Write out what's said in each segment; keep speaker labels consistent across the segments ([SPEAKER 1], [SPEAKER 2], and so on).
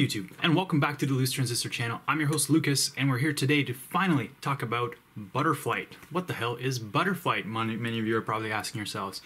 [SPEAKER 1] YouTube, and welcome back to the Loose Transistor channel. I'm your host Lucas, and we're here today to finally talk about Butterflight. What the hell is Butterflight? Many of you are probably asking yourselves.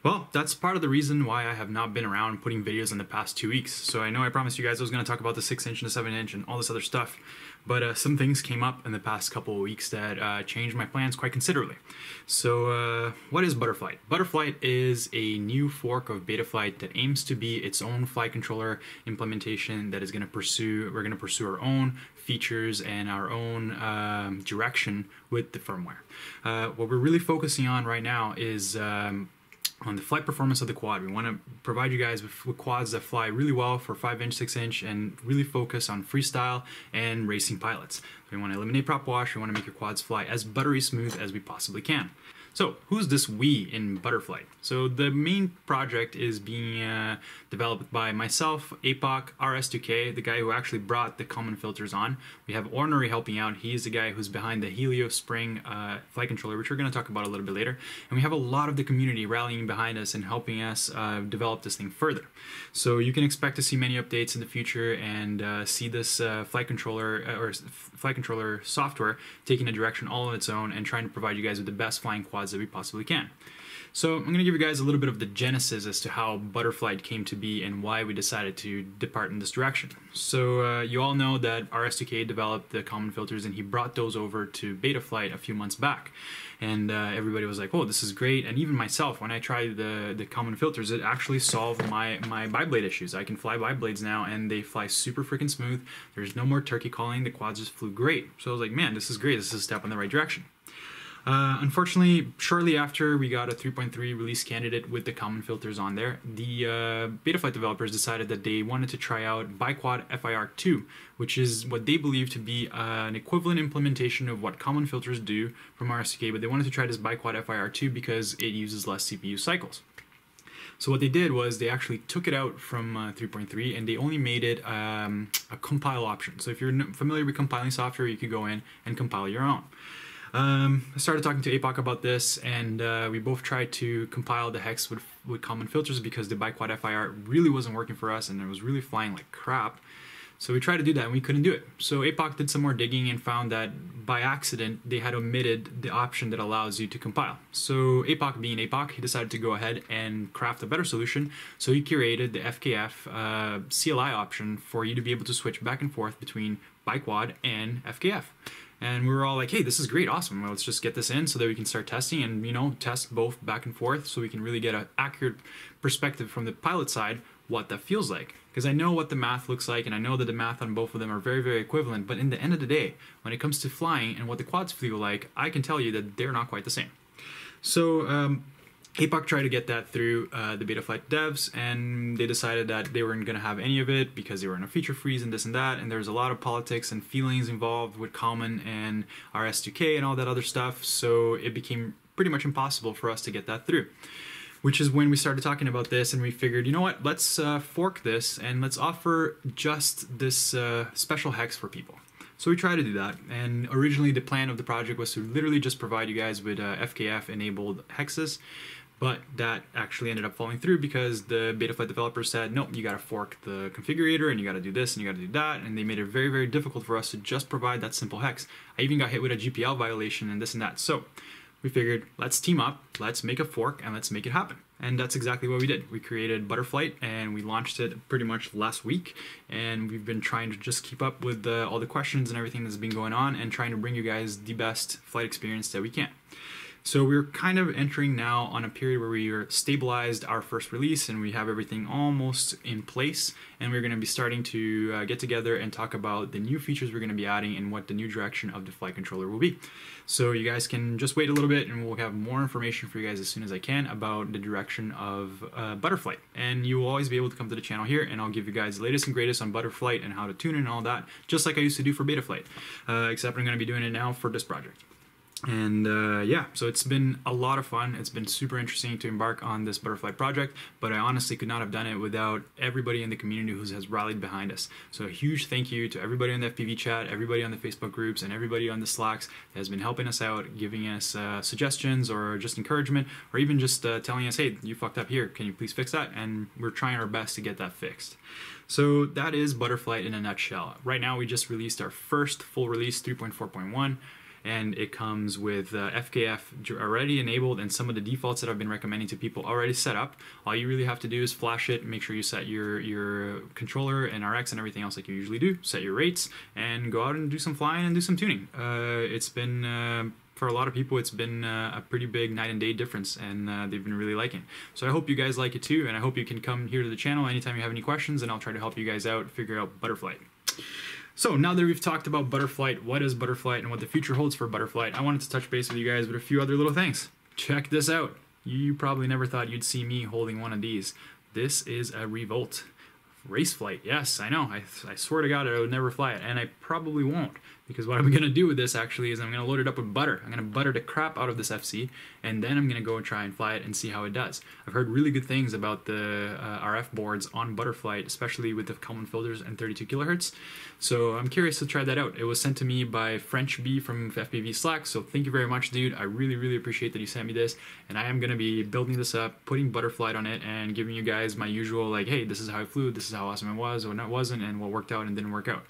[SPEAKER 1] Well, that's part of the reason why I have not been around putting videos in the past 2 weeks. So I know I promised you guys I was going to talk about the 6-inch and the 7-inch and all this other stuff, but some things came up in the past couple of weeks that changed my plans quite considerably. So what is Butterflight? Butterflight is a new fork of Betaflight that aims to be its own flight controller implementation that is going to pursue, we're going to pursue our own features and our own direction with the firmware. What we're really focusing on right now is on the flight performance of the quad. We want to provide you guys with quads that fly really well for 5-inch, 6-inch, and really focus on freestyle and racing pilots. We want to eliminate prop wash. We want to make your quads fly as buttery smooth as we possibly can. So who's this we in Butterflight? So the main project is being developed by myself, APOC, RS2K, the guy who actually brought the common filters on. We have Ornery helping out. He's the guy who's behind the Helio Spring flight controller, which we're going to talk about a little bit later. And we have a lot of the community rallying behind us and helping us develop this thing further. So you can expect to see many updates in the future and see this flight controller software taking a direction all on its own and trying to provide you guys with the best flying quads that we possibly can. So I'm going to give you guys a little bit of the genesis as to how Butterflight came to be and why we decided to depart in this direction. So you all know that RS2K developed the common filters and he brought those over to Betaflight a few months back. And everybody was like, oh, this is great. And even myself, when I tried the common filters, it actually solved my biblade issues. I can fly biblades now and they fly super freaking smooth. There's no more turkey calling. The quads just flew great. So I was like, man, this is great. This is a step in the right direction. Unfortunately, shortly after we got a 3.3 release candidate with the common filters on there, the Betaflight developers decided that they wanted to try out Biquad FIR2, which is what they believe to be an equivalent implementation of what common filters do from RSK, but they wanted to try this Biquad FIR2 because it uses less CPU cycles. So what they did was they actually took it out from 3.3 and they only made it a compile option. So if you're familiar with compiling software, you could go in and compile your own. I started talking to APOC about this, and we both tried to compile the hex with common filters because the Biquad FIR really wasn't working for us and it was really flying like crap. So we tried to do that and we couldn't do it. So APOC did some more digging and found that by accident they had omitted the option that allows you to compile. So APOC being APOC, he decided to go ahead and craft a better solution. So he curated the FKF CLI option for you to be able to switch back and forth between Biquad and FKF. And we were all like, hey, this is great, awesome. Well, let's just get this in so that we can start testing and, you know, test both back and forth so we can really get an accurate perspective from the pilot side what that feels like. Because I know what the math looks like and I know that the math on both of them are very, very equivalent. But in the end of the day, when it comes to flying and what the quads feel like, I can tell you that they're not quite the same. So APOC tried to get that through the Betaflight devs, and they decided that they weren't going to have any of it because they were in a feature freeze and this and that, and there's a lot of politics and feelings involved with Common and RS2K and all that other stuff, so it became pretty much impossible for us to get that through. Which is when we started talking about this and we figured, you know what, let's fork this and let's offer just this special hex for people. So we tried to do that, and originally the plan of the project was to literally just provide you guys with FKF-enabled hexes, but that actually ended up falling through because the Betaflight developers said, nope, you got to fork the configurator and you got to do this and you got to do that, and they made it very, very difficult for us to just provide that simple hex. I even got hit with a GPL violation and this and that. So we figured, let's team up, let's make a fork, and let's make it happen. And that's exactly what we did. We created Butterflight and we launched it pretty much last week, and we've been trying to just keep up with all the questions and everything that's been going on and trying to bring you guys the best flight experience that we can. So we're kind of entering now on a period where we are stabilized our first release and we have everything almost in place, and we're going to be starting to get together and talk about the new features we're going to be adding and what the new direction of the flight controller will be. So you guys can just wait a little bit and we'll have more information for you guys as soon as I can about the direction of Butterflight. And you will always be able to come to the channel here and I'll give you guys the latest and greatest on Butterflight and how to tune it and all that, just like I used to do for Betaflight, except I'm going to be doing it now for this project. And yeah, so it's been a lot of fun. It's been super interesting to embark on this Butterfly project, but I honestly could not have done it without everybody in the community who has rallied behind us. So a huge thank you to everybody in the FPV chat, everybody on the Facebook groups, and everybody on the Slacks that has been helping us out, giving us suggestions or just encouragement, or even just telling us, hey, you fucked up here, can you please fix that? And we're trying our best to get that fixed. So that is Butterflight in a nutshell. Right now we just released our first full release, 3.4.1. and it comes with FKF already enabled and some of the defaults that I've been recommending to people already set up. All you really have to do is flash it, make sure you set your controller and RX and everything else like you usually do, set your rates, and go out and do some flying and do some tuning. It's been for a lot of people, it's been a pretty big night and day difference, and they've been really liking it. So I hope you guys like it too, and I hope you can come here to the channel anytime you have any questions, and I'll try to help you guys out, figure out Butterflight. So now that we've talked about Butterflight, what is Butterflight and what the future holds for Butterflight, I wanted to touch base with you guys with a few other little things. Check this out. You probably never thought you'd see me holding one of these. This is a Revolt race flight. Yes, I know. I swear to God I would never fly it, and I probably won't. Because what I'm going to do with this actually is I'm going to load it up with butter. I'm going to butter the crap out of this FC, and then I'm going to go and try and fly it and see how it does. I've heard really good things about the RF boards on Butterflight, especially with the Kalman filters and 32 kilohertz. So I'm curious to try that out. It was sent to me by French B from FPV Slack, so thank you very much, dude. I really, really appreciate that you sent me this, and I am going to be building this up, putting Butterflight on it, and giving you guys my usual, like, hey, this is how I flew, this is how awesome it was, or it wasn't, and what worked out and didn't work out.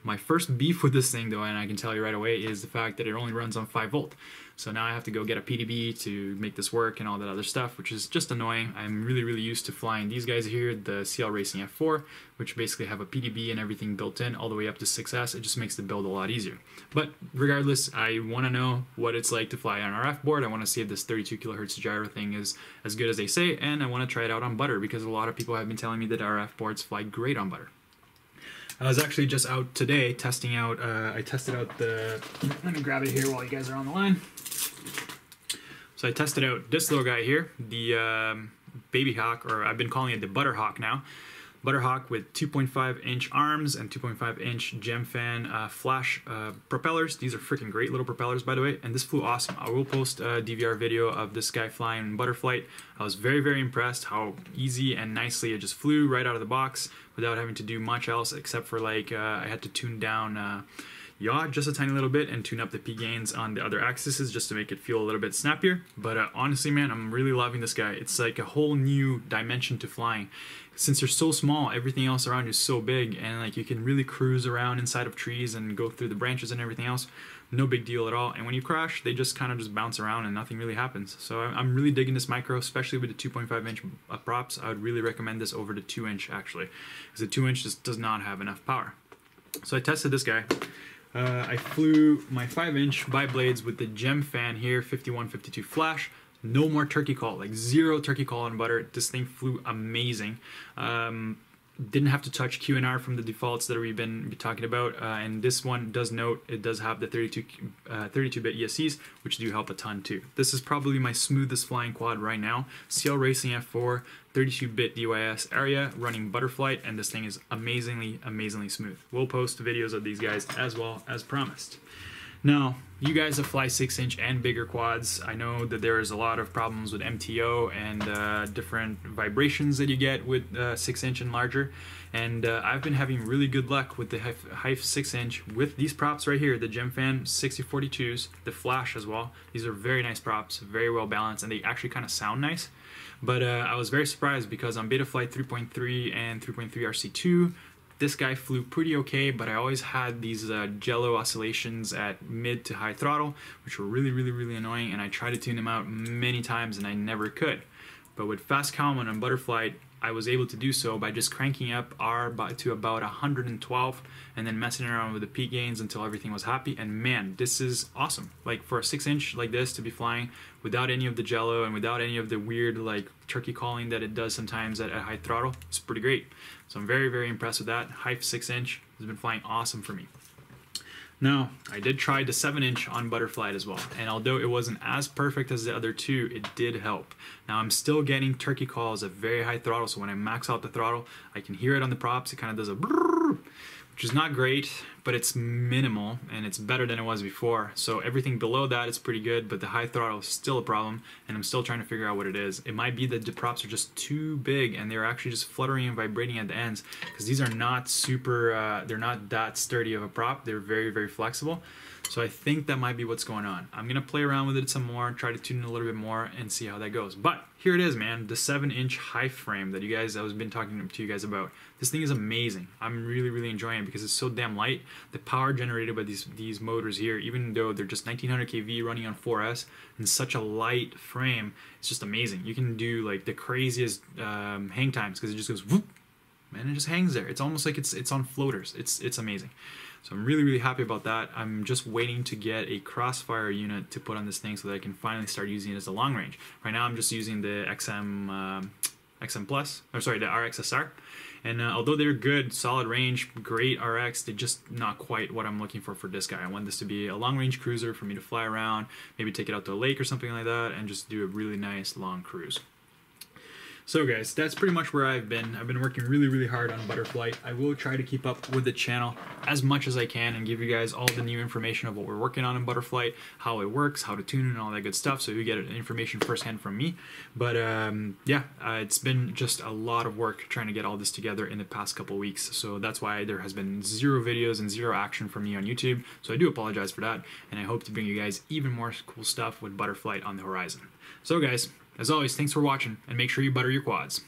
[SPEAKER 1] My first beef with this thing, though, and I can tell you right away, is the fact that it only runs on 5 volt. So now I have to go get a PDB to make this work and all that other stuff, which is just annoying. I'm really, really used to flying these guys here, the CL Racing F4, which basically have a PDB and everything built in all the way up to 6S. It just makes the build a lot easier. But regardless, I want to know what it's like to fly on an RF board. I want to see if this 32 kilohertz gyro thing is as good as they say, and I want to try it out on Butter, because a lot of people have been telling me that RF boards fly great on Butter. I was actually just out today testing out, I tested out the, let me grab it here while you guys are on the line. So I tested out this little guy here, the Baby Hawk, or I've been calling it the Butter Hawk now. Butter Hawk with 2.5 inch arms and 2.5 inch gem fan flash propellers. These are freaking great little propellers, by the way, and this flew awesome. I will post a DVR video of this guy flying Butterflight. I was very, very impressed how easy and nicely it just flew right out of the box without having to do much else, except for like I had to tune down yaw just a tiny little bit and tune up the P gains on the other axes just to make it feel a little bit snappier. But honestly, man, I'm really loving this guy. It's like a whole new dimension to flying. Since they're so small, everything else around you is so big, and like you can really cruise around inside of trees and go through the branches and everything else. No big deal at all. And when you crash, they just kind of just bounce around and nothing really happens. So I'm really digging this micro, especially with the 2.5 inch props. I would really recommend this over the 2 inch actually, because the 2 inch just does not have enough power. So I tested this guy. I flew my 5 inch bi-blades with the gem fan here, 51-52 flash. No more turkey call, like zero turkey call on Butter. This thing flew amazing. Didn't have to touch QNR from the defaults that we've been talking about, and this one does note it does have the 32-bit ESCs, which do help a ton too. This is probably my smoothest flying quad right now. CL Racing F4, 32-bit DYS area, running Butterflight, and this thing is amazingly, amazingly smooth. We'll post videos of these guys as well as promised. Now, you guys that fly 6 inch and bigger quads, I know that there's a lot of problems with MTO and different vibrations that you get with 6 inch and larger. And I've been having really good luck with the Hive 6 inch with these props right here, the Gemfan 6042s, the Flash as well. These are very nice props, very well balanced, and they actually kind of sound nice. But I was very surprised because on Betaflight 3.3 and 3.3 RC2, this guy flew pretty okay, but I always had these jello oscillations at mid to high throttle, which were really, really, really annoying, and I tried to tune them out many times and I never could. But with Fast Kalman on Butterflight, I was able to do so by just cranking up R to about 112 and then messing around with the peak gains until everything was happy. And man, this is awesome. Like for a 6 inch like this to be flying without any of the jello and without any of the weird like turkey calling that it does sometimes at high throttle, it's pretty great. So I'm very, very impressed with that. Hive 6 inch has been flying awesome for me. Now, I did try the 7 inch on Butterflight as well, and although it wasn't as perfect as the other two, it did help. Now I'm still getting turkey calls at very high throttle, so when I max out the throttle, I can hear it on the props. It kind of does a brrrr, which is not great, but it's minimal and it's better than it was before. So everything below that is pretty good, but the high throttle is still a problem, and I'm still trying to figure out what it is. It might be that the props are just too big and they're actually just fluttering and vibrating at the ends, because these are not super, they're not that sturdy of a prop. They're very, very flexible. So I think that might be what's going on. I'm gonna play around with it some more, try to tune it a little bit more and see how that goes. But here it is, man, the 7-inch high frame that I've been talking to you guys about. This thing is amazing. I'm really, really enjoying it because it's so damn light. The power generated by these motors here, even though they're just 1900 kV running on 4S and such a light frame, it's just amazing. You can do like the craziest hang times because it just goes whoop, and it just hangs there. It's almost like it's on floaters. It's amazing. So I'm really, really happy about that. I'm just waiting to get a crossfire unit to put on this thing so that I can finally start using it as a long range. Right now I'm just using the XM Plus, or sorry, the RXSR. And although they're good, solid range, great RX, they're just not quite what I'm looking for this guy. I want this to be a long range cruiser for me to fly around, maybe take it out to a lake or something like that, and just do a really nice long cruise. So guys, that's pretty much where I've been. I've been working really, really hard on Butterflight. I will try to keep up with the channel as much as I can and give you guys all the new information of what we're working on in Butterflight, how it works, how to tune it, and all that good stuff, so you get information firsthand from me. But yeah, it's been just a lot of work trying to get all this together in the past couple weeks. So that's why there has been 0 videos and 0 action from me on YouTube. So I do apologize for that, and I hope to bring you guys even more cool stuff with Butterflight on the horizon. So guys, as always, thanks for watching, and make sure you butter your quads.